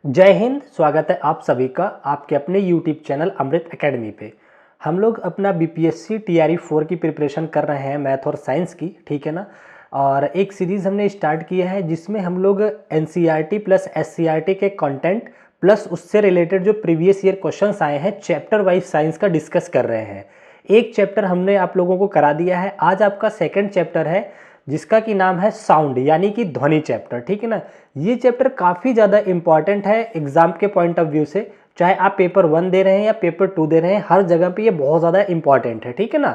जय हिंद। स्वागत है आप सभी का आपके अपने यूट्यूब चैनल अमृत एकेडमी पे। हम लोग अपना बीपीएससी टीआरई 4 की प्रिपरेशन कर रहे हैं, मैथ और साइंस की, ठीक है ना। और एक सीरीज़ हमने स्टार्ट किया है जिसमें हम लोग एनसीईआरटी प्लस एससीईआरटी के कंटेंट प्लस उससे रिलेटेड जो प्रीवियस ईयर क्वेश्चंस आए हैं चैप्टर वाइज साइंस का डिस्कस कर रहे हैं। एक चैप्टर हमने आप लोगों को करा दिया है, आज आपका सेकेंड चैप्टर है जिसका कि नाम है साउंड यानी कि ध्वनि चैप्टर, ठीक है ना। ये चैप्टर काफ़ी ज़्यादा इंपॉर्टेंट है एग्जाम के पॉइंट ऑफ व्यू से, चाहे आप पेपर 1 दे रहे हैं या पेपर 2 दे रहे हैं, हर जगह पे ये बहुत ज़्यादा इंपॉर्टेंट है, ठीक है ना।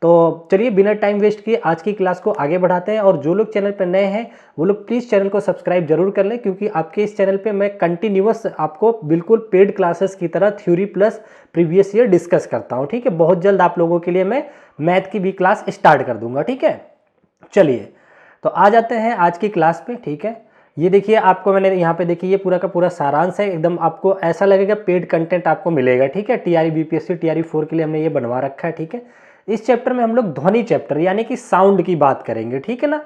तो चलिए बिना टाइम वेस्ट किए आज की क्लास को आगे बढ़ाते हैं। और जो लोग चैनल पर नए हैं वो लोग प्लीज़ चैनल को सब्सक्राइब जरूर कर लें, क्योंकि आपके इस चैनल पे मैं कंटिन्यूअस आपको बिल्कुल पेड क्लासेस की तरह theory plus previous year discuss करता हूँ, ठीक है। बहुत जल्द आप लोगों के लिए मैं मैथ की भी क्लास स्टार्ट कर दूंगा, ठीक है। चलिए तो आ जाते हैं आज की क्लास पे, ठीक है। ये देखिए आपको मैंने यहाँ पे देखिए ये पूरा का पूरा सारांश है, एकदम आपको ऐसा लगेगा पेड कंटेंट आपको मिलेगा, ठीक है। टीआरई बीपीएससी टीआरई 4 के लिए हमने ये बनवा रखा है, ठीक है। इस चैप्टर में हम लोग ध्वनि चैप्टर यानी कि साउंड की बात करेंगे, ठीक है ना।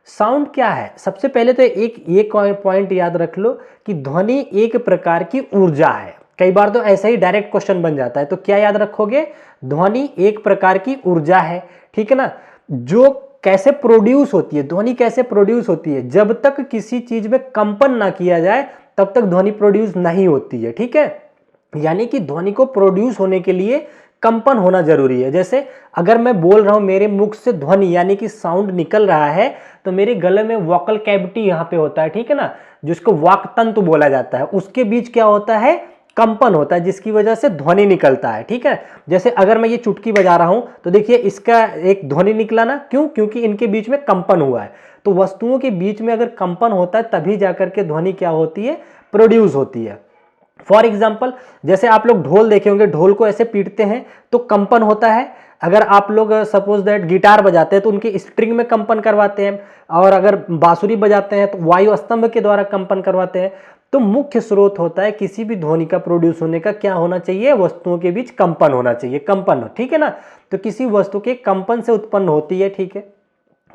साउंड क्या है, सबसे पहले तो एक पॉइंट याद रख लो कि ध्वनि एक प्रकार की ऊर्जा है। कई बार तो ऐसा ही डायरेक्ट क्वेश्चन बन जाता है, तो क्या याद रखोगे, ध्वनि एक प्रकार की ऊर्जा है, ठीक है ना। जो कैसे प्रोड्यूस होती है, ध्वनि कैसे प्रोड्यूस होती है, जब तक किसी चीज में कंपन ना किया जाए तब तक ध्वनि प्रोड्यूस नहीं होती है, ठीक है। यानी कि ध्वनि को प्रोड्यूस होने के लिए कंपन होना जरूरी है। जैसे अगर मैं बोल रहा हूं, मेरे मुख से ध्वनि यानी कि साउंड निकल रहा है, तो मेरे गले में वोकल कैविटी यहां पे होता है, ठीक है ना, जिसको वाक तंतु बोला जाता है, उसके बीच क्या होता है, कंपन होता है, जिसकी वजह से ध्वनि निकलता है, ठीक है। जैसे अगर मैं ये चुटकी बजा रहा हूं तो देखिए इसका एक ध्वनि निकला ना, क्यों, क्योंकि इनके बीच में कंपन हुआ है। तो वस्तुओं के बीच में अगर कंपन होता है तभी जाकर के ध्वनि क्या होती है, प्रोड्यूस होती है। फॉर एग्जाम्पल जैसे आप लोग ढोल देखे होंगे, ढोल को ऐसे पीटते हैं तो कंपन होता है। अगर आप लोग सपोज दैट गिटार बजाते हैं तो उनके स्ट्रिंग में कंपन करवाते हैं, और अगर बांसुरी बजाते हैं तो वायु स्तंभ के द्वारा कंपन करवाते हैं। तो मुख्य स्रोत होता है किसी भी ध्वनि का प्रोड्यूस होने का, क्या होना चाहिए, वस्तुओं के बीच कंपन होना चाहिए, कंपन, ठीक है ना। तो किसी वस्तु के कंपन से उत्पन्न होती है, ठीक है।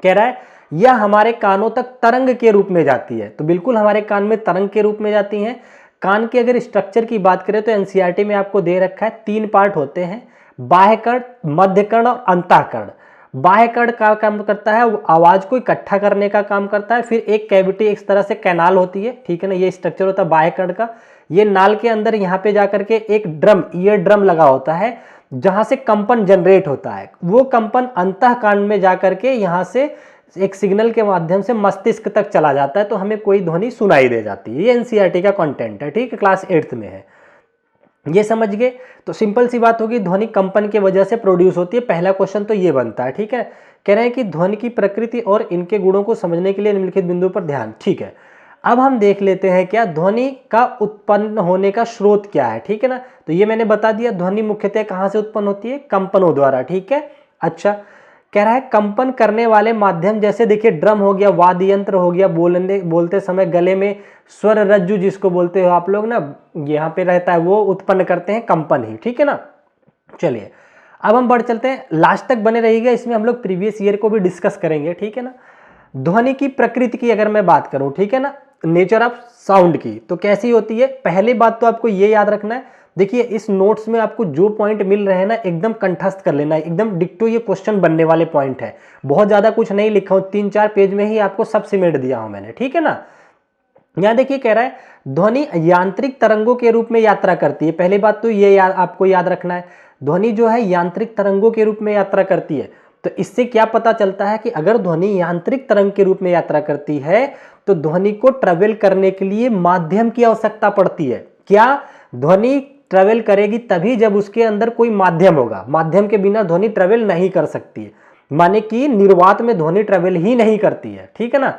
कह रहा है यह हमारे कानों तक तरंग के रूप में जाती है, तो बिल्कुल हमारे कान में तरंग के रूप में जाती हैं। कान के अगर स्ट्रक्चर की बात करें तो एनसीईआरटी में आपको दे रखा है 3 पार्ट होते हैं, बाह्य कर्ण, मध्य कर्ण और अंतःकर्ण। बाह्य कर्ण का काम करता है, वो आवाज को इकट्ठा करने का काम करता है। फिर एक कैविटी, इस तरह से कैनाल होती है, ठीक है ना, ये स्ट्रक्चर होता है बाह्य कर्ण का। ये नाल के अंदर यहाँ पे जाकर के एक ड्रम, ईयर ड्रम लगा होता है, जहां से कंपन जनरेट होता है। वो कंपन अंतःकर्ण में जाकर के यहाँ से एक सिग्नल के माध्यम से मस्तिष्क तक चला जाता है, तो हमें कोई ध्वनि सुनाई दे जाती है। ये एनसीईआरटी का कंटेंट है, ठीक है, क्लास 8th में है। ये समझ गए। तो सिंपल सी बात होगी, ध्वनि कंपन की वजह से प्रोड्यूस होती है। पहला क्वेश्चन तो ये बनता है, ठीक है। कह रहे हैं कि ध्वनि की प्रकृति और इनके गुणों को समझने के लिए निम्नलिखित बिंदु पर ध्यान, ठीक है। अब हम देख लेते हैं क्या ध्वनि का उत्पन्न होने का स्रोत क्या है, ठीक है ना। तो ये मैंने बता दिया, ध्वनि मुख्यतः कहां से उत्पन्न होती है, कंपनों द्वारा, ठीक है। अच्छा, कह रहा है कंपन करने वाले माध्यम, जैसे देखिए ड्रम हो गया, वाद्य यंत्र हो गया, बोलते समय गले में स्वर रज्जु जिसको बोलते हो आप लोग ना, यहाँ पे रहता है, वो उत्पन्न करते हैं कंपन ही, ठीक है ना। चलिए अब हम बढ़ चलते हैं, लास्ट तक बने रहिएगा, इसमें हम लोग प्रीवियस ईयर को भी डिस्कस करेंगे, ठीक है ना। ध्वनि की प्रकृति की अगर मैं बात करूं, ठीक है ना, नेचर ऑफ साउंड की, तो कैसी होती है, पहली बात तो आपको ये याद रखना है। देखिए इस नोट्स में आपको जो पॉइंट मिल रहे हैं ना, एकदम कंठस्थ कर लेना है, एकदम डिक्टो ये क्वेश्चन बनने वाले पॉइंट है। बहुत ज्यादा कुछ नहीं लिखा हूं, 3-4 पेज में ही आपको सब सिमेट दिया हूं मैंने, ठीक है ना। यहां देखिए कह रहा है ध्वनि यांत्रिक तरंगों के रूप में यात्रा करती है। पहली बात तो ये आपको याद रखना है, ध्वनि जो है यांत्रिक तरंगों के रूप में यात्रा करती है। तो इससे क्या पता चलता है कि अगर ध्वनि यांत्रिक तरंग के रूप में यात्रा करती है तो ध्वनि को ट्रेवल करने के लिए माध्यम की आवश्यकता पड़ती है। क्या, ध्वनि ट्रेवल करेगी तभी जब उसके अंदर कोई माध्यम होगा, माध्यम के बिना ध्वनि ट्रेवल नहीं कर सकती है, माने कि निर्वात में ध्वनि ट्रेवल ही नहीं करती है, ठीक है ना।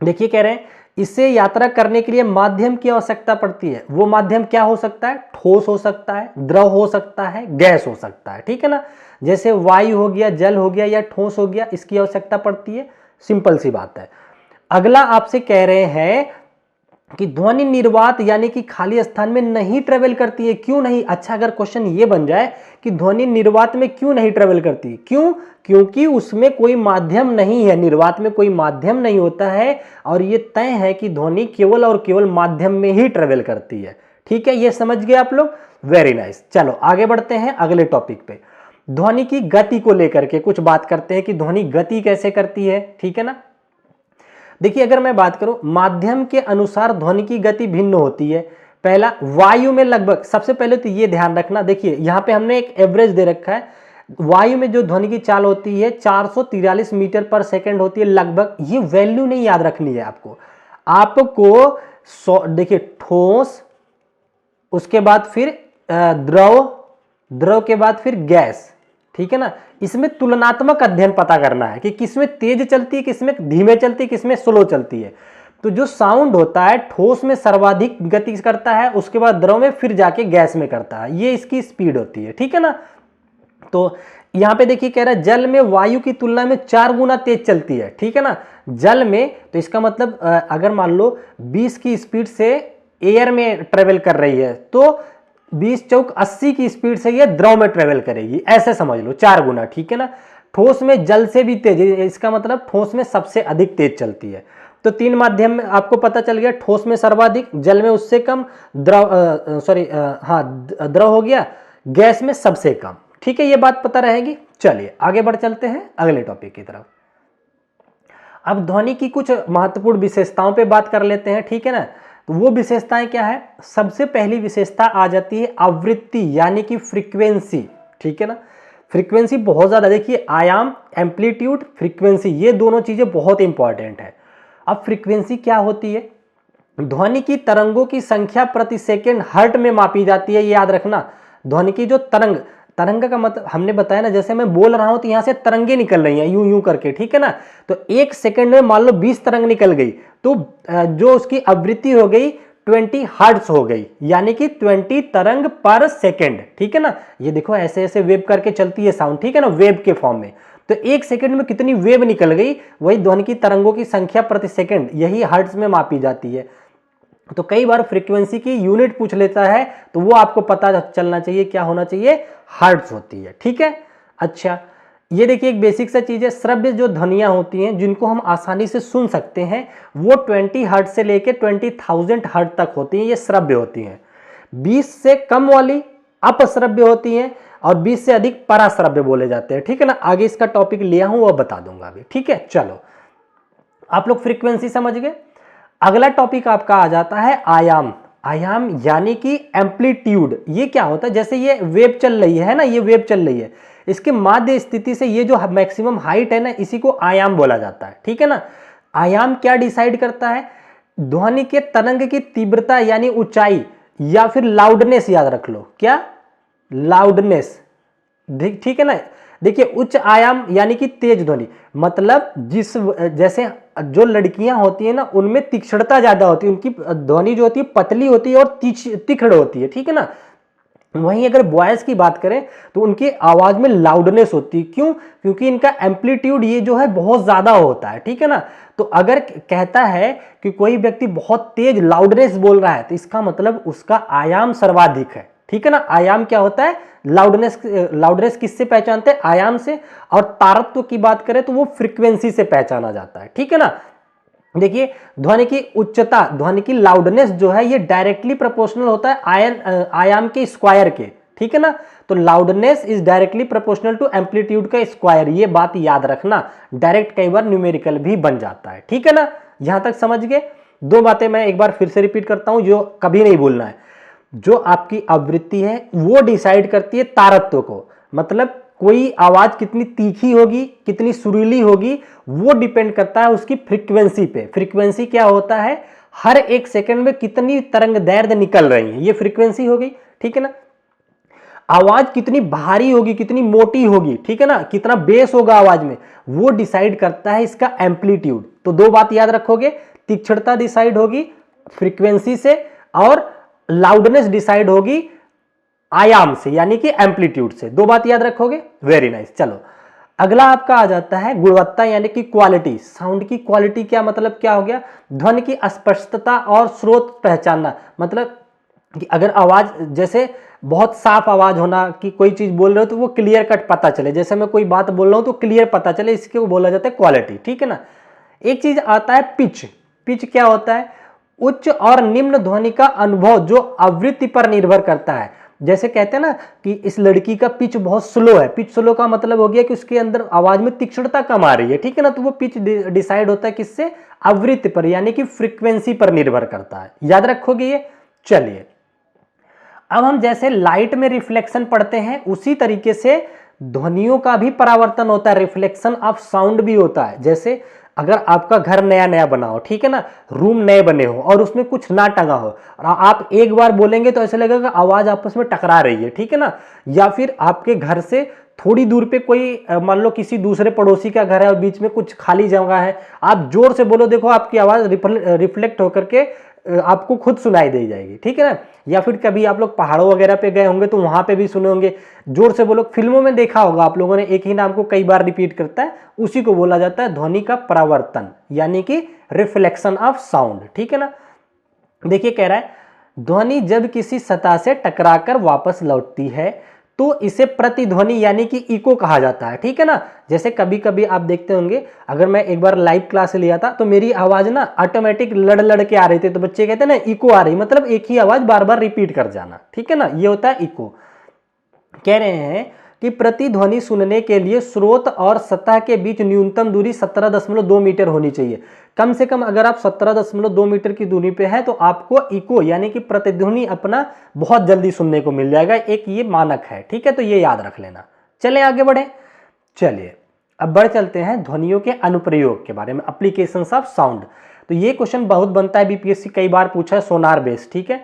देखिए कह रहे हैं इससे यात्रा करने के लिए माध्यम की आवश्यकता पड़ती है। वो माध्यम क्या हो सकता है, ठोस हो सकता है, द्रव हो सकता है, गैस हो सकता है, ठीक है ना। जैसे वायु हो गया, जल हो गया या ठोस हो गया, इसकी आवश्यकता पड़ती है, सिंपल सी बात है। अगला आपसे कह रहे हैं कि ध्वनि निर्वात यानी कि खाली स्थान में नहीं ट्रेवल करती है। क्यों नहीं? अच्छा, अगर क्वेश्चन ये बन जाए कि ध्वनि निर्वात में क्यों नहीं ट्रेवल करती, क्यों? क्योंकि उसमें कोई माध्यम नहीं है, निर्वात में कोई माध्यम नहीं होता है, और ये तय है कि ध्वनि केवल और केवल माध्यम में ही ट्रेवल करती है। ठीक है, ये समझ गए आप लोग? Very nice. चलो आगे बढ़ते हैं अगले टॉपिक पे। ध्वनि की गति को लेकर के कुछ बात करते हैं कि ध्वनि गति कैसे करती है। ठीक है ना? देखिए, अगर मैं बात करूं, माध्यम के अनुसार ध्वनि की गति भिन्न होती है। पहला, वायु में लगभग, सबसे पहले तो ये ध्यान रखना, देखिए यहां पे हमने एक एवरेज दे रखा है। वायु में जो ध्वनि की चाल होती है 443 मीटर पर सेकंड होती है लगभग। ये वैल्यू नहीं याद रखनी है आपको देखिए, ठोस, उसके बाद फिर द्रव, द्रव के बाद फिर गैस। ठीक है ना? इसमें तुलनात्मक अध्ययन पता करना है कि किसमें तेज चलती है, किसमें धीमे चलती है, किसमें स्लो चलती है। तो जो साउंड होता है ठोस में सर्वाधिक गति करता है, उसके बाद द्रव में, फिर जाके गैस में करता है। ये इसकी स्पीड होती है। ठीक है ना? तो यहां पे देखिए कह रहा है जल में वायु की तुलना में 4 गुना तेज चलती है। ठीक है ना? जल में, तो इसका मतलब अगर मान लो 20 की स्पीड से एयर में ट्रेवल कर रही है तो 20 चौक 80 की स्पीड से ये द्रव में ट्रेवल करेगी, ऐसे समझ लो, 4 गुना। ठीक है ना? ठोस में जल से भी तेज, इसका मतलब ठोस में सबसे अधिक तेज चलती है। तो 3 माध्यम में आपको पता चल गया, ठोस में सर्वाधिक, जल में उससे कम, द्रव हो गया, गैस में सबसे कम। ठीक है, ये बात पता रहेगी। चलिए आगे बढ़ चलते हैं अगले टॉपिक की तरफ। अब ध्वनि की कुछ महत्वपूर्ण विशेषताओं पे बात कर लेते हैं। ठीक है ना? तो वो विशेषताएं क्या है? सबसे पहली विशेषता आ जाती है आवृत्ति यानी कि फ्रीक्वेंसी। ठीक है ना? फ्रीक्वेंसी बहुत ज्यादा, देखिए आयाम, एम्पलीट्यूड, फ्रीक्वेंसी, ये दोनों चीजें बहुत इंपॉर्टेंट है। अब फ्रीक्वेंसी क्या होती है? ध्वनि की तरंगों की संख्या प्रति सेकंड हर्ट में मापी जाती है, ये याद रखना। ध्वनि की जो तरंग, तरंग का मतलब हमने बताया ना, जैसे मैं बोल रहा हूं तो यहां से तरंगे निकल रही हैं यूं यूं करके। ठीक है ना? तो 1 सेकंड में मान लो 20 तरंग निकल गई, तो जो उसकी आवृत्ति हो गई 20 हर्ट्ज हो गई, यानी कि 20 तरंग पर सेकंड। ठीक है ना? ये देखो ऐसे ऐसे वेव करके चलती है साउंड। ठीक है ना? वेव के फॉर्म में। तो 1 सेकंड में कितनी वेव निकल गई, वही ध्वनि की तरंगों की संख्या प्रति सेकंड, यही हर्ट्ज में मापी जाती है। तो कई बार फ्रीक्वेंसी की यूनिट पूछ लेता है, तो वो आपको पता चलना चाहिए, क्या होना चाहिए? हर्ट्ज होती है। ठीक है? अच्छा, ये देखिए एक बेसिक सा चीज है, श्रव्य जो ध्वनियां होती हैं जिनको हम आसानी से सुन सकते हैं, वो 20 हर्ट्ज से लेकर 20,000 हर्ट्ज तक होती हैं, ये श्रव्य होती हैं। 20 से कम वाली अपश्रव्य होती हैं, और 20 से अधिक पराश्रव्य बोले जाते हैं। ठीक है ना? आगे इसका टॉपिक लिया हूं, वो बता दूंगा अभी। ठीक है, चलो आप लोग फ्रीक्वेंसी समझ गए। अगला टॉपिक आपका आ जाता है आयाम। आयाम यानी कि एम्पलीट्यूड। ये क्या होता है? जैसे ये वेव चल रही है ना, ये वेव चल रही है, इसके माध्य स्थिति से ये जो मैक्सिमम हाइट है ना, इसी को आयाम बोला जाता है। ठीक है ना? आयाम क्या डिसाइड करता है? ध्वनि के तरंग की तीव्रता यानी ऊंचाई, या फिर लाउडनेस, याद रख लो, क्या? लाउडनेस। ठीक है ना? देखिए उच्च आयाम यानी कि तेज ध्वनि, मतलब जैसे जो लड़कियां होती है ना, उनमें तीक्ष्णता ज्यादा होती है, उनकी ध्वनि जो होती है पतली होती है और तीक्ष्ण होती है। ठीक है ना? वहीं अगर बॉयज की बात करें तो उनकी आवाज में लाउडनेस होती है। क्यों? क्योंकि इनका एम्पलीट्यूड ये जो है बहुत ज्यादा होता है। ठीक है ना? तो अगर कहता है कि कोई व्यक्ति बहुत तेज लाउडनेस बोल रहा है, तो इसका मतलब उसका आयाम सर्वाधिक है। ठीक है ना? आयाम क्या होता है? लाउडनेस। लाउडनेस किससे पहचानते हैं? आयाम से। और तारत्व की बात करें तो वो फ्रीक्वेंसी से पहचाना जाता है। ठीक है ना? देखिए ध्वनि की उच्चता, ध्वनि की लाउडनेस जो है, ये डायरेक्टली प्रोपोर्शनल होता है आयाम के स्क्वायर के। ठीक है ना? तो loudness is directly proportional to amplitude का स्क्वायर, ये बात याद रखना। डायरेक्ट कई बार न्यूमेरिकल भी बन जाता है। ठीक है ना? यहां तक समझ गए। 2 बातें मैं एक बार फिर से रिपीट करता हूं, जो कभी नहीं भूलना है। जो आपकी आवृत्ति है वो डिसाइड करती है तारत्व को, मतलब कोई आवाज कितनी तीखी होगी, कितनी सुरीली होगी, वो डिपेंड करता है उसकी फ्रीक्वेंसी पे। फ्रीक्वेंसी क्या होता है? हर 1 सेकंड में कितनी तरंग दैर्ध्य निकल रही है, ये फ्रीक्वेंसी हो गई। ठीक है ना? आवाज कितनी भारी होगी, कितनी मोटी होगी, ठीक है ना, कितना बेस होगा आवाज में, वो डिसाइड करता है इसका एम्पलीट्यूड। तो 2 बात याद रखोगे, तीक्ष्णता डिसाइड होगी फ्रीक्वेंसी से, और लाउडनेस डिसाइड होगी आयाम से, यानी कि एम्पलीट्यूड से। 2 बात याद रखोगे। Very nice. चलो अगला आपका आ जाता है गुणवत्ता यानी कि क्वालिटी। साउंड की क्वालिटी क्या मतलब क्या हो गया, ध्वनि की स्पष्टता और स्रोत पहचानना, मतलब कि अगर आवाज जैसे बहुत साफ आवाज होना कि कोई चीज बोल रहे हो तो वो क्लियर कट पता चले, जैसे मैं कोई बात बोल रहा हूं तो क्लियर पता चले, इसको बोला जाता है क्वालिटी, ठीक है ना। एक चीज आता है पिच। पिच क्या होता है, उच्च और निम्न ध्वनि का अनुभव जो आवृत्ति पर निर्भर करता है। जैसे कहते हैं ना कि इस लड़की का पिच बहुत स्लो है, पिच स्लो का मतलब हो गया कि उसके अंदर आवाज में तीक्ष्णता कम आ रही है, ठीक है ना। तो वो पिच डिसाइड होता है किससे, आवृत्ति पर, यानी कि फ्रीक्वेंसी पर निर्भर करता है। याद रखोगे ये। चलिए अब हम जैसे लाइट में रिफ्लेक्शन पढ़ते हैं उसी तरीके से ध्वनियों का भी परावर्तन होता है, रिफ्लेक्शन ऑफ साउंड भी होता है। जैसे अगर आपका घर नया नया बना हो, ठीक है ना, रूम नए बने हो और उसमें कुछ ना टंगा हो और आप एक बार बोलेंगे तो ऐसा लगेगा आवाज आपस में टकरा रही है, ठीक है ना। या फिर आपके घर से थोड़ी दूर पे कोई मान लो किसी दूसरे पड़ोसी का घर है और बीच में कुछ खाली जगह है, आप जोर से बोलो, देखो आपकी आवाज रिफ्लेक्ट होकर के आपको खुद सुनाई दे जाएगी, ठीक है ना। या फिर कभी आप लोग पहाड़ों वगैरह पे गए होंगे तो वहां पे भी सुने होंगे, जोर से बोलो। फिल्मों में देखा होगा आप लोगों ने, एक ही नाम को कई बार रिपीट करता है, उसी को बोला जाता है ध्वनि का परावर्तन, यानी कि रिफ्लेक्शन ऑफ साउंड, ठीक है ना। देखिए कह रहा है ध्वनि जब किसी सतह से टकराकर वापस लौटती है तो इसे प्रतिध्वनि यानी कि इको कहा जाता है, ठीक है ना। जैसे कभी कभी आप देखते होंगे, अगर मैं एक बार लाइव क्लास लिया था तो मेरी आवाज ना ऑटोमेटिक लड़ लड़ के आ रही थी, तो बच्चे कहते हैं ना इको आ रही, मतलब एक ही आवाज बार बार रिपीट कर जाना, ठीक है ना, ये होता है इको। कह रहे हैं कि प्रतिध्वनि सुनने के लिए स्रोत और सतह के बीच न्यूनतम दूरी 17.2 मीटर होनी चाहिए। कम से कम अगर आप 17.2 मीटर की दूरी पे है तो आपको इको यानी कि प्रतिध्वनि अपना बहुत जल्दी सुनने को मिल जाएगा, एक ये मानक है, ठीक है, तो ये याद रख लेना। चले आगे बढ़े। चलिए अब बढ़ चलते हैं ध्वनियों के अनुप्रयोग के बारे में, एप्लीकेशंस ऑफ साउंड। तो ये क्वेश्चन बहुत बनता है, बीपीएससी कई बार पूछा है, सोनार बेस, ठीक है।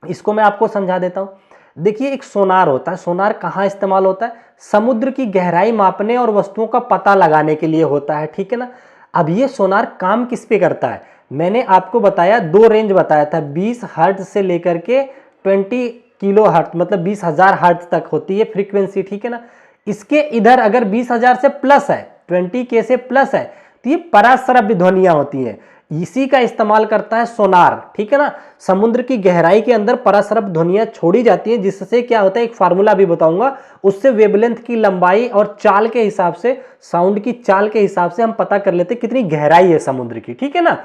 इसको मैं आपको समझा देता हूं। देखिए एक सोनार होता है, सोनार कहाँ इस्तेमाल होता है, समुद्र की गहराई मापने और वस्तुओं का पता लगाने के लिए होता है, ठीक है ना। अब ये सोनार काम किस पे करता है, मैंने आपको बताया, दो रेंज बताया था, 20 हर्ट्ज से लेकर के 20 किलो हर्ट्ज, मतलब 20,000 हर्ट्ज तक होती है फ्रीक्वेंसी, ठीक है ना। इसके इधर अगर 20,000 से प्लस है, 20K से प्लस है, तो ये पराश्रव्य ध्वनियां होती हैं, इसी का इस्तेमाल करता है सोनार, ठीक है ना। समुद्र की गहराई के अंदर पराश्रव्य ध्वनियां छोड़ी जाती हैं, जिससे क्या होता है, एक फार्मूला भी बताऊंगा, उससे वेवलेंथ की लंबाई और चाल के हिसाब से, साउंड की चाल के हिसाब से हम पता कर लेते हैं कितनी गहराई है समुद्र की, ठीक है ना।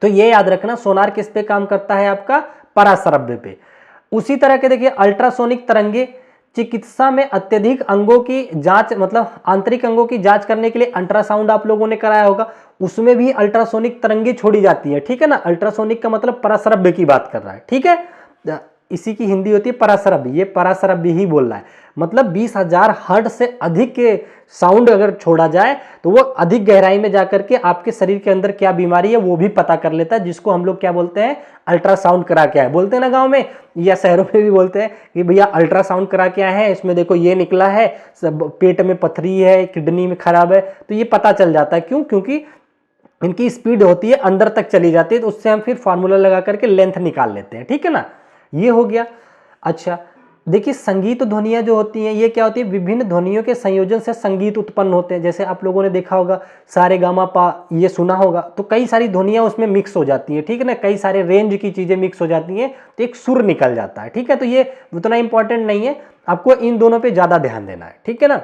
तो ये याद रखना, सोनार किस पे काम करता है, आपका पराश्रव्य पे। उसी तरह के देखिए अल्ट्रासोनिक तरंगे, चिकित्सा में अत्यधिक अंगों की जांच, मतलब आंतरिक अंगों की जांच करने के लिए अल्ट्रासाउंड आप लोगों ने कराया होगा, उसमें भी अल्ट्रासोनिक तरंगे छोड़ी जाती है, ठीक है ना। अल्ट्रासोनिक का मतलब पराश्रव्य की बात कर रहा है, ठीक है, इसी की हिंदी होती है पराश्रव्य, ये पराश्रव्य ही बोल रहा है, मतलब 20,000 हर्ट्ज से अधिक के साउंड अगर छोड़ा जाए तो वो अधिक गहराई में जाकर के आपके शरीर के अंदर क्या बीमारी है वो भी पता कर लेता है, जिसको हम लोग क्या बोलते हैं, अल्ट्रासाउंड करा के आए, बोलते हैं ना गांव में या शहरों में भी बोलते हैं कि भैया अल्ट्रासाउंड करा के आए हैं, इसमें देखो ये निकला है, सब पेट में पथरी है, किडनी में खराब है, तो ये पता चल जाता है। क्यों, क्योंकि इनकी स्पीड होती है अंदर तक चली जाती है, तो उससे हम फिर फार्मूला लगा करके लेंथ निकाल लेते हैं, ठीक है ना, ये हो गया। अच्छा देखिए संगीत ध्वनियां जो होती हैं ये क्या होती है, विभिन्न ध्वनियों के संयोजन से संगीत उत्पन्न होते हैं। जैसे आप लोगों ने देखा होगा सारे गामा पा, ये सुना होगा, तो कई सारी ध्वनियां उसमें मिक्स हो जाती हैं, ठीक है ना, कई सारे रेंज की चीजें मिक्स हो जाती हैं, तो एक सुर निकल जाता है, ठीक है। तो ये उतना इंपॉर्टेंट नहीं है, आपको इन दोनों पे ज्यादा ध्यान देना है, ठीक है ना।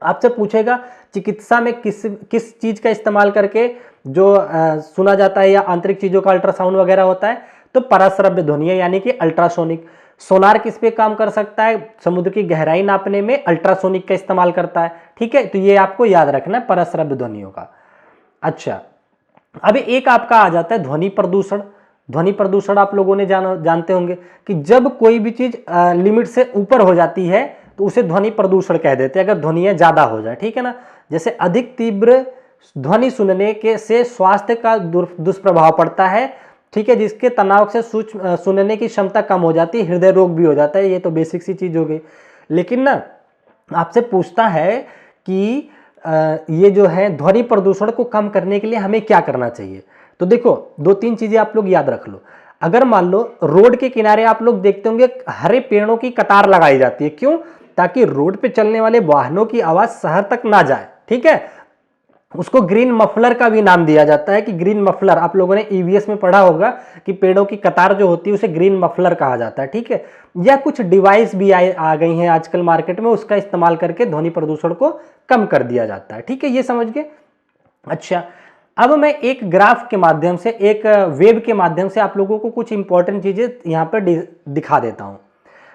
आपसे पूछेगा चिकित्सा में किस किस चीज का इस्तेमाल करके जो सुना जाता है या आंतरिक चीजों का अल्ट्रासाउंड वगैरह होता है, तो पराश्रव्य ध्वनियां यानी कि अल्ट्रासोनिक। सोनार किस पे काम कर सकता है, समुद्र की गहराई नापने में अल्ट्रासोनिक का इस्तेमाल करता है, ठीक है, तो ये आपको याद रखना है पराश्रव्य ध्वनियों का। अच्छा अब एक आपका आ जाता है ध्वनि प्रदूषण। ध्वनि प्रदूषण आप लोगों ने जानते होंगे कि जब कोई भी चीज लिमिट से ऊपर हो जाती है तो उसे ध्वनि प्रदूषण कह देते हैं, अगर ध्वनियां ज्यादा हो जाए, ठीक है ना। जैसे अधिक तीव्र ध्वनि सुनने के से स्वास्थ्य का दुष्प्रभाव पड़ता है, ठीक है, जिसके तनाव से सुनने की क्षमता कम हो जाती है, हृदय रोग भी हो जाता है, ये तो बेसिक सी चीज हो गई। लेकिन ना आपसे पूछता है कि ये जो है ध्वनि प्रदूषण को कम करने के लिए हमें क्या करना चाहिए, तो देखो दो तीन चीजें आप लोग याद रख लो। अगर मान लो रोड के किनारे आप लोग देखते होंगे हरे पेड़ों की कतार लगाई जाती है, क्यों, ताकि रोड पे चलने वाले वाहनों की आवाज शहर तक ना जाए। ठीक है, उसको ग्रीन मफलर का भी नाम दिया जाता है कि ग्रीन मफलर, आप लोगों ने ईवीएस में पढ़ा होगा कि पेड़ों की कतार जो होती है उसे ग्रीन मफलर कहा जाता है। ठीक है, या कुछ डिवाइस भी आ गई हैं आजकल मार्केट में, उसका इस्तेमाल करके ध्वनि प्रदूषण को कम कर दिया जाता है। ठीक है, ये समझ गए। अच्छा, अब मैं एक ग्राफ के माध्यम से, एक वेब के माध्यम से आप लोगों को कुछ इंपॉर्टेंट चीजें यहाँ पर दिखा देता हूं।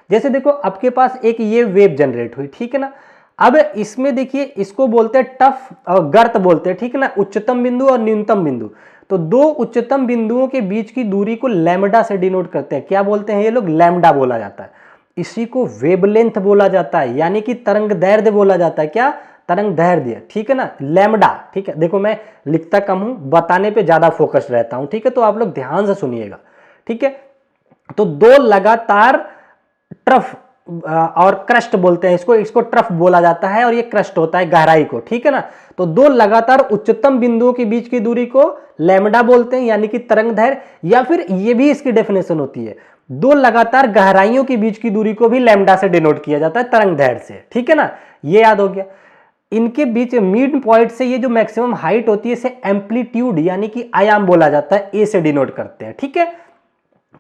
जैसे देखो, आपके पास एक ये वेब जनरेट हुई, ठीक है ना। अब इसमें देखिए, इसको बोलते हैं टफ गर्त बोलते हैं, ठीक है ना, उच्चतम बिंदु और न्यूनतम बिंदु। तो दो उच्चतम बिंदुओं के बीच की दूरी को लैम्डा से डिनोट करते हैं। क्या बोलते हैं ये लोग? लैम्डा बोला जाता है। इसी को वेवलेंथ बोला जाता है, यानी कि तरंग दैर्ध्य बोला जाता है। क्या? तरंग दैर्ध्य, ठीक है ना, लैम्डा। ठीक है, देखो मैं लिखता कम हूं, बताने पे ज्यादा फोकस रहता हूं। ठीक है, तो आप लोग ध्यान से सुनिएगा। ठीक है, तो दो लगातार ट्रफ और क्रस्ट बोलते हैं इसको ट्रफ बोला जाता है, और ये क्रस्ट होता है गहराई को। ठीक है ना, तो दो लगातार उच्चतम बिंदुओं के बीच की दूरी को लैम्डा बोलते हैं, यानी कि तरंग दैर्ध्य, या फिर ये भी इसकी डेफिनेशन होती है, दो लगातार गहराइयों के बीच की दूरी को भी लैम्डा से डिनोट किया जाता है, तरंग दैर्ध्य से। ठीक है ना, ये याद हो गया। इनके बीच मिड पॉइंट से ये जो मैक्सिमम हाइट होती है इसे एम्पलीट्यूड यानी कि आयाम बोला जाता है, ए से डिनोट करते हैं। ठीक है,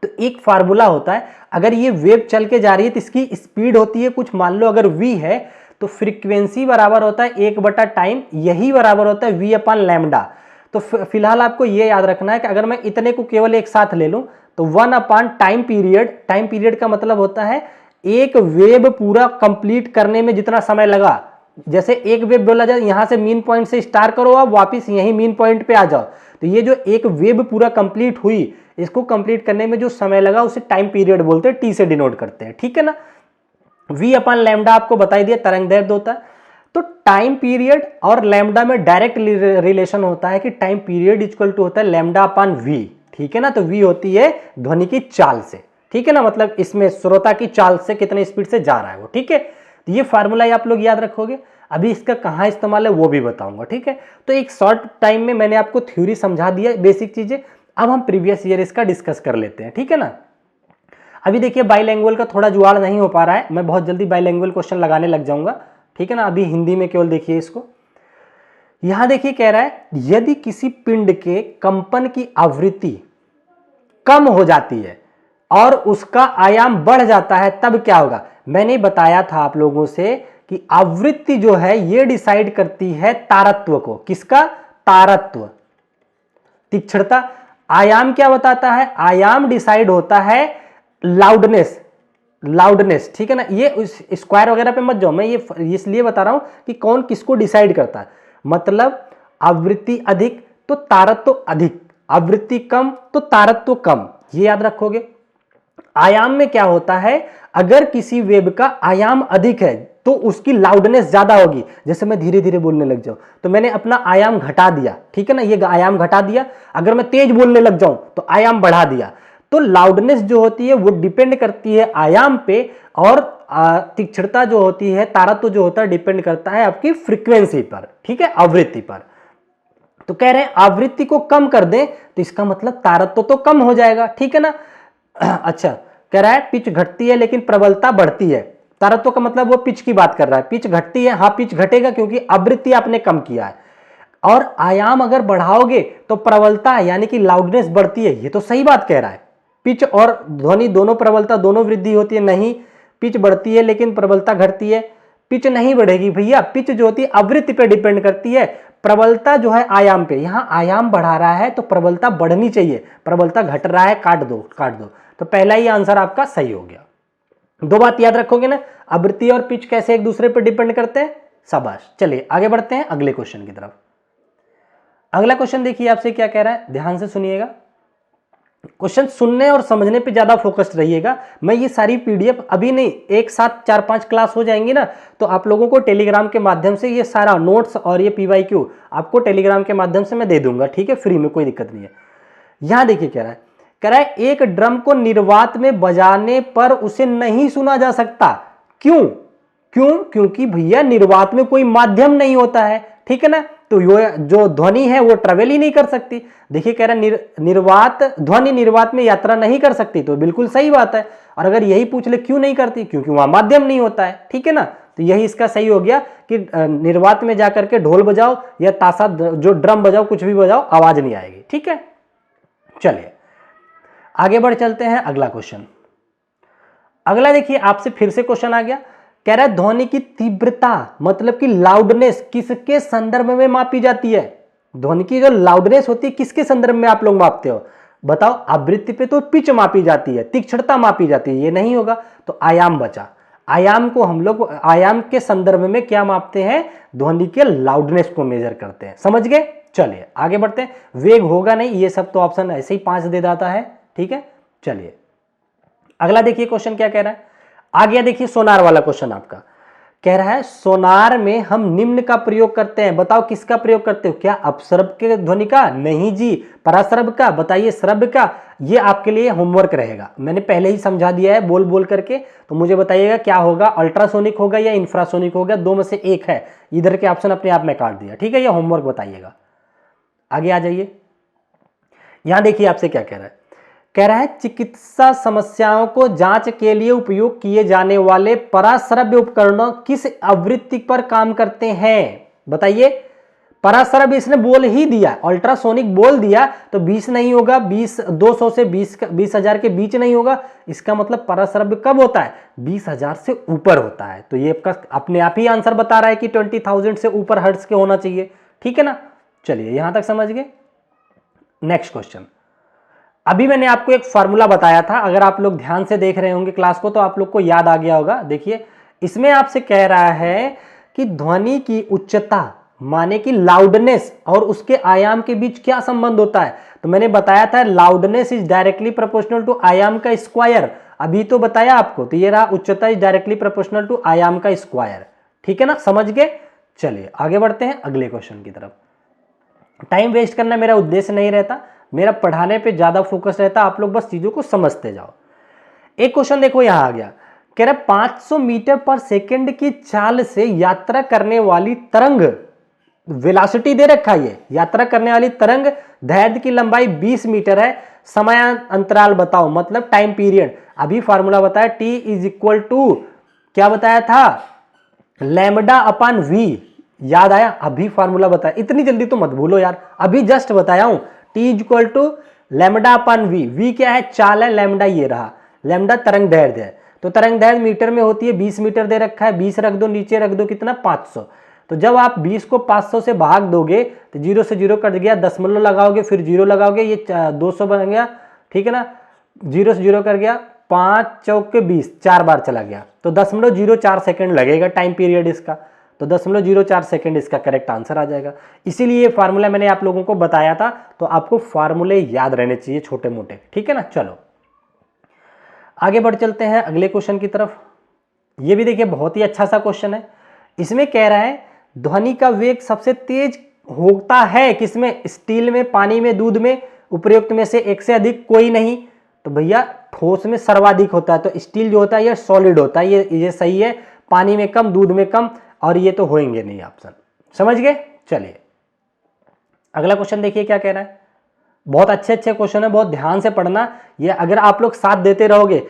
तो एक फार्मूला होता है, अगर ये वेव चल के जा रही है तो इसकी स्पीड होती है कुछ, मान लो अगर v है तो फ्रीक्वेंसी बराबर होता है 1 टाइम, यही बराबर होता है v अपॉन लैम्डा। तो फिलहाल आपको ये याद रखना है कि अगर मैं इतने को केवल एक साथ ले लूं तो 1 upon time period, time period का मतलब होता है एक वेव पूरा कंप्लीट करने में जितना समय लगा। जैसे एक वेव बोला जाए, यहां से मीन पॉइंट से स्टार्ट करो, आप वापिस यही मीन पॉइंट पे आ जाओ, तो ये जो एक वेव पूरा कंप्लीट हुई, इसको कंप्लीट करने में जो समय लगा उसे टाइम पीरियड बोलते हैं, टी से डिनोट करते हैं। ठीक है ना, v अपॉन लैम्डा आपको बताई दिया तरंग दैर्ध्य होता है। तो टाइम पीरियड और लैम्डा में डायरेक्ट रिलेशन होता है कि टाइम पीरियड इक्वल टू होता है लैम्डा अपॉन v। ठीक है ना, तो v होती है ध्वनि की चाल से। ठीक है ना, मतलब इसमें श्रोता की चाल से कितने स्पीड से जा रहा है वो। ठीक है, तो ये फार्मूला आप लोग याद रखोगे। अभी इसका कहाँ इस्तेमाल है वो भी बताऊंगा। ठीक है, तो एक शॉर्ट टाइम में मैंने आपको थ्योरी समझा दिया, बेसिक चीजें। अब हम प्रीवियस ईयर इसका डिस्कस कर लेते हैं। ठीक है ना, अभी देखिए बाइलैंग्वेज का थोड़ा जुगाड़ नहीं हो पा रहा है, मैं बहुत जल्दी बाइलैंग्वेज क्वेश्चन लगाने लग जाऊंगा। ठीक है ना, अभी हिंदी में केवल देखिए इसको। यहां देखिए कह रहा है, यदि किसी पिंड के कंपन की आवृत्ति कम हो जाती है और उसका आयाम बढ़ जाता है तब क्या होगा। मैंने बताया था आप लोगों से कि आवृत्ति जो है ये डिसाइड करती है तारत्व को। किसका? तारत्व। तीक्ष्णता। आयाम क्या बताता है? आयाम डिसाइड होता है लाउडनेस, लाउडनेस। ठीक है ना, ये स्क्वायर वगैरह पे मत जाओ, मैं ये इसलिए बता रहा हूं कि कौन किसको डिसाइड करता है। मतलब आवृत्ति अधिक तो तारत्व अधिक, आवृत्ति कम तो तारत्व कम, ये याद रखोगे। आयाम में क्या होता है, अगर किसी वेव का आयाम अधिक है तो उसकी लाउडनेस ज्यादा होगी। जैसे मैं धीरे धीरे बोलने लग जाऊं तो मैंने अपना आयाम घटा दिया। ठीक है ना, ये आयाम घटा दिया। अगर मैं तेज बोलने लग जाऊं तो आयाम बढ़ा दिया। तो लाउडनेस जो होती है वो डिपेंड करती है आयाम पे, और तीक्ष्णता जो होती है, तारत्व जो होता है, डिपेंड करता है आपकी फ्रीक्वेंसी पर। ठीक है, आवृत्ति पर। तो कह रहे हैं आवृत्ति को कम कर दें तो इसका मतलब तारत्व तो कम हो जाएगा। ठीक है ना। अच्छा, कह रहा है पिच घटती है लेकिन प्रबलता बढ़ती है। तारत्व का मतलब वो पिच की बात कर रहा है। पिच घटती है, हाँ पिच घटेगा क्योंकि आवृत्ति आपने कम किया है। और आयाम अगर बढ़ाओगे तो प्रबलता यानी कि लाउडनेस बढ़ती है, ये तो सही बात कह रहा है। पिच और ध्वनि दोनों, प्रबलता दोनों वृद्धि होती है। नहीं, पिच बढ़ती है लेकिन प्रबलता घटती है। पिच नहीं बढ़ेगी भैया, पिच जो होती है आवृत्ति पे डिपेंड करती है, प्रबलता जो है आयाम पे। यहां आयाम बढ़ा रहा है तो प्रबलता बढ़नी चाहिए, प्रबलता घट रहा है, काट दो काट दो। तो पहला ही आंसर आपका सही हो गया। दो बात याद रखोगे ना, आवृत्ति और पिच कैसे एक दूसरे पर डिपेंड करते हैं। शाबाश, चलिए आगे बढ़ते हैं अगले क्वेश्चन की तरफ। अगला क्वेश्चन देखिए आपसे क्या कह रहा है, ध्यान से सुनिएगा। क्वेश्चन सुनने और समझने पे ज्यादा फोकस्ड रहिएगा। मैं ये सारी पीडीएफ अभी नहीं, एक साथ 4-5 क्लास हो जाएंगी ना, तो आप लोगों को टेलीग्राम के माध्यम से ये सारा नोट्स और ये PYQ आपको टेलीग्राम के माध्यम से मैं दे दूंगा। ठीक है, फ्री में, कोई दिक्कत नहीं है। यहां देखिए कह रहा है एक ड्रम को निर्वात में बजाने पर उसे नहीं सुना जा सकता। क्यों? क्योंकि भैया निर्वात में कोई माध्यम नहीं होता है। ठीक है ना, तो जो ध्वनि है वो ट्रेवल ही नहीं कर सकती। देखिए कह रहा निर्वात ध्वनि निर्वात में यात्रा नहीं कर सकती, तो बिल्कुल सही बात है। और अगर यही पूछ ले क्यों नहीं करती, क्योंकि वहां माध्यम नहीं होता है, ठीक है ना। तो यही इसका सही हो गया कि निर्वात में जाकर के ढोल बजाओ या ताशा जो ड्रम बजाओ, कुछ भी बजाओ, आवाज नहीं आएगी, ठीक है। चलिए आगे बढ़ चलते हैं अगला क्वेश्चन। अगला देखिए आपसे फिर से क्वेश्चन आ गया, कह रहा है ध्वनि की तीव्रता मतलब कि लाउडनेस किसके संदर्भ में मापी जाती है। ध्वनि की जो लाउडनेस होती है किसके संदर्भ में आप लोग मापते हो, बताओ। आवृत्ति पे तो पिच मापी जाती है, तीक्ष्णता मापी जाती है, ये नहीं होगा तो आयाम बचा। आयाम को हम लोग आयाम के संदर्भ में क्या मापते हैं, ध्वनि के लाउडनेस को मेजर करते हैं, समझ गए। चलिए आगे बढ़ते हैं। वेग होगा नहीं, ये सब तो ऑप्शन ऐसे ही 5 दे देता है, ठीक है। चलिए अगला देखिए क्वेश्चन क्या कह रहा है। आ गया देखिए सोनार वाला क्वेश्चन आपका। कह रहा है सोनार में हम निम्न का प्रयोग करते हैं, बताओ किसका प्रयोग करते हो। क्या अपश्रव के ध्वनि का, नहीं जी। पराश्रव का, बताइए। श्रव्य का। ये आपके लिए होमवर्क रहेगा, मैंने पहले ही समझा दिया है बोल बोल करके। तो मुझे बताइएगा क्या होगा, अल्ट्रासोनिक होगा या इंफ्रासोनिक होगा, दो में से एक है। इधर के ऑप्शन अपने आप में काट दिया, ठीक है। ये होमवर्क बताइएगा। आगे आ जाइए, यहां देखिए आपसे क्या कह रहा है। कह रहा है चिकित्सा समस्याओं को जांच के लिए उपयोग किए जाने वाले पराश्रव्य उपकरणों किस आवृत्ति पर काम करते हैं, बताइए। पराश्रव्य इसने बोल ही दिया, अल्ट्रासोनिक बोल दिया, तो 20 नहीं होगा, 200 से 20,000 के बीच नहीं होगा। इसका मतलब पराश्रव्य कब होता है, 20,000 से ऊपर होता है। तो ये आपका अपने आप ही आंसर बता रहा है कि 20,000 से ऊपर हर्ट्ज के होना चाहिए, ठीक है ना। चलिए यहां तक समझ गए। Next question. अभी मैंने आपको एक फॉर्मूला बताया था, अगर आप लोग ध्यान से देख रहे होंगे क्लास को तो आप लोग को याद आ गया होगा। देखिए इसमें आपसे कह रहा है कि ध्वनि की उच्चता माने कि लाउडनेस और उसके आयाम के बीच क्या संबंध होता है। तो मैंने बताया था loudness is directly proportional to आयाम का स्क्वायर, अभी तो बताया आपको। तो ये रहा उच्चता इज डायरेक्टली प्रोपोर्शनल टू आयाम का स्क्वायर, ठीक है ना, समझ गए। चलिए आगे बढ़ते हैं अगले क्वेश्चन की तरफ। टाइम वेस्ट करना मेरा उद्देश्य नहीं रहता, मेरा पढ़ाने पे ज्यादा फोकस रहता, आप लोग बस चीजों को समझते जाओ। एक क्वेश्चन देखो यहां आ गया, कह रहा 500 मीटर पर सेकंड की चाल से यात्रा करने वाली तरंग, वेलोसिटी दे रखा है, यात्रा करने वाली तरंग दैर्ध्य की लंबाई 20 मीटर है, समय अंतराल बताओ, मतलब टाइम पीरियड। अभी फार्मूला बताया टी इज इक्वल टू, क्या बताया था, लैम्डा अपॉन वी, याद आया। अभी फार्मूला बताया, इतनी जल्दी तो मत भूलो यार, अभी जस्ट बताया हूं। T is equal to lambda upon v, v क्या है, चाल है, लैम्डा ये रहा, लैम्डा तरंग दैर्ध्य है। तो तरंग दैर्ध्य मीटर में होती है, 20 मीटर दे रखा है, 20 रख दो, नीचे रख दो कितना, 500। तो जब आप 20 को 500 से भाग दोगे तो 0 से 0 कट गया, दशमलव लगाओगे, फिर 0 लगाओगे, ये 200 बन गया, ठीक है ना। 0 से 0 कर गया, 5 चौक के 20, 4 बार चला गया, तो 0.04 सेकेंड लगेगा टाइम पीरियड इसका। तो 0.04 सेकेंड इसका करेक्ट आंसर आ जाएगा। इसीलिए ये फार्मूला मैंने आप लोगों को बताया था, तो आपको फार्मूले याद रहने चाहिए छोटे मोटे, ठीक है ना। चलो आगे बढ़ चलते हैं अगले क्वेश्चन की तरफ। ये भी देखिए बहुत ही अच्छा सा क्वेश्चन है। इसमें कह रहा है ध्वनि का वेग सबसे तेज होता है किसमें, स्टील में, पानी में, दूध में, उपयुक्त में से एक से अधिक कोई नहीं। तो भैया ठोस में सर्वाधिक होता है, तो स्टील जो होता है ये सॉलिड होता है, ये सही है। पानी में कम, दूध में कम, और ये तो होंगे नहीं ऑप्शन, समझ गए। चलिए अगला क्वेश्चन देखिए क्या कह रहा है। बहुत अच्छे अच्छे क्वेश्चन है, बहुत ध्यान से पढ़ना। ये अगर आप लोग साथ देते रहोगे,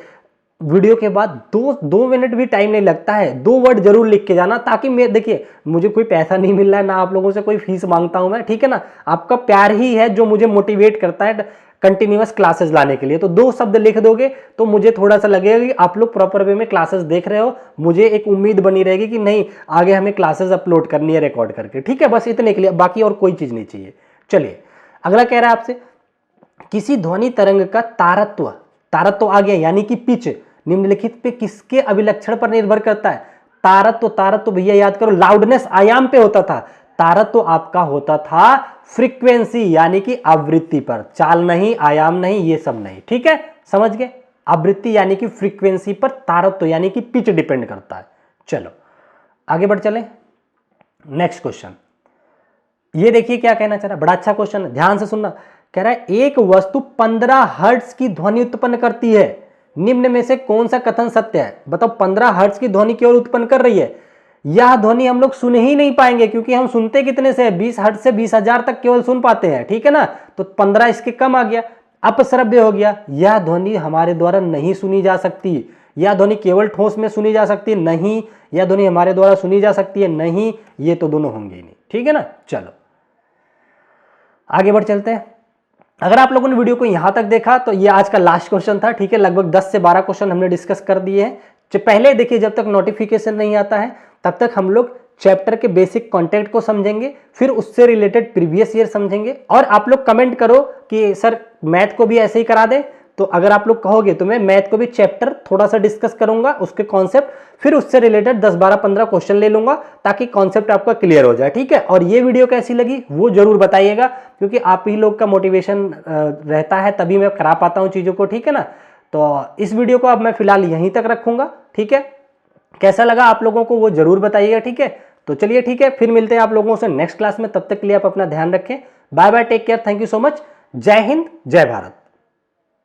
वीडियो के बाद दो मिनट भी टाइम नहीं लगता है, 2 वर्ड जरूर लिख के जाना, ताकि मैं, देखिए मुझे कोई पैसा नहीं मिल रहा है ना, आप लोगों से कोई फीस मांगता हूं मैं, ठीक है ना। आपका प्यार ही है जो मुझे मोटिवेट करता है कंटिन्यूअस क्लासेस लाने के लिए। तो 2 शब्द लिख दोगे तो मुझे थोड़ा सा लगेगा कि आप लोग प्रॉपर वे में क्लासेस देख रहे हो, मुझे एक उम्मीद बनी रहेगी कि नहीं आगे हमें क्लासेस अपलोड करनी है रिकॉर्ड करके, ठीक है। बस इतने के लिए, बाकी और कोई चीज नहीं चाहिए। चलिए अगला कह रहा है आपसे, किसी ध्वनि तरंग का तारत्व, तारत्व आ गया यानी कि पिच, निम्नलिखित पे किसके अभिलक्षण पर निर्भर करता है। तारत्व भैया याद करो, लाउडनेस आयाम पे होता था, तारत्व आपका होता था फ्रीक्वेंसी यानी कि आवृत्ति पर, चाल नहीं, आयाम नहीं, ये सब नहीं, ठीक है, समझ गए। आवृत्ति यानी कि फ्रीक्वेंसी पर तारत्व यानी कि पिच डिपेंड करता है। चलो आगे बढ़ चले, नेक्स्ट क्वेश्चन। ये देखिए क्या कहना चाह रहा है, बड़ा अच्छा क्वेश्चन है, ध्यान से सुनना। कह रहा है एक वस्तु 15 हर्ट्ज की ध्वनि उत्पन्न करती है, निम्न में से कौन सा कथन सत्य है। बताओ 15 हर्ट्ज की ध्वनि की ओर उत्पन्न कर रही है, यह ध्वनि हम लोग सुन ही नहीं पाएंगे, क्योंकि हम सुनते कितने से 20 हर्ट्ज से 20,000 तक केवल सुन पाते हैं, ठीक है ना। तो 15 इसके कम आ गया, अपश्रव्य हो गया। यह ध्वनि हमारे द्वारा नहीं सुनी जा सकती। यह ध्वनि केवल ठोस में सुनी जा सकती है, नहीं। यह ध्वनि हमारे द्वारा सुनी जा सकती है, नहीं। ये तो दोनों होंगे ही नहीं, ठीक है ना। चलो आगे बढ़ चलते हैं। अगर आप लोगों ने वीडियो को यहां तक देखा तो ये आज का लास्ट क्वेश्चन था, ठीक है। लगभग 10 से 12 क्वेश्चन हमने डिस्कस कर दिए हैं। पहले देखिए, जब तक नोटिफिकेशन नहीं आता है तब तक हम लोग चैप्टर के बेसिक कंटेंट को समझेंगे, फिर उससे रिलेटेड प्रीवियस ईयर समझेंगे। और आप लोग कमेंट करो कि सर मैथ को भी ऐसे ही करा दे, तो अगर आप लोग कहोगे तो मैं मैथ को भी चैप्टर थोड़ा सा डिस्कस करूंगा, उसके कॉन्सेप्ट, फिर उससे रिलेटेड 10, 12, 15 क्वेश्चन ले लूंगा, ताकि कॉन्सेप्ट आपका क्लियर हो जाए, ठीक है। और ये वीडियो कैसी लगी वो जरूर बताइएगा, क्योंकि आप ही लोग का मोटिवेशन रहता है, तभी मैं करा पाता हूं चीजों को, ठीक है ना। तो इस वीडियो को अब मैं फिलहाल यहीं तक रखूंगा, ठीक है। कैसा लगा आप लोगों को वो जरूर बताइएगा, ठीक है। तो चलिए ठीक है, फिर मिलते हैं आप लोगों से नेक्स्ट क्लास में। तब तक के लिए आप अपना ध्यान रखें। Bye bye, take care, thank you so much. जय हिंद, जय भारत।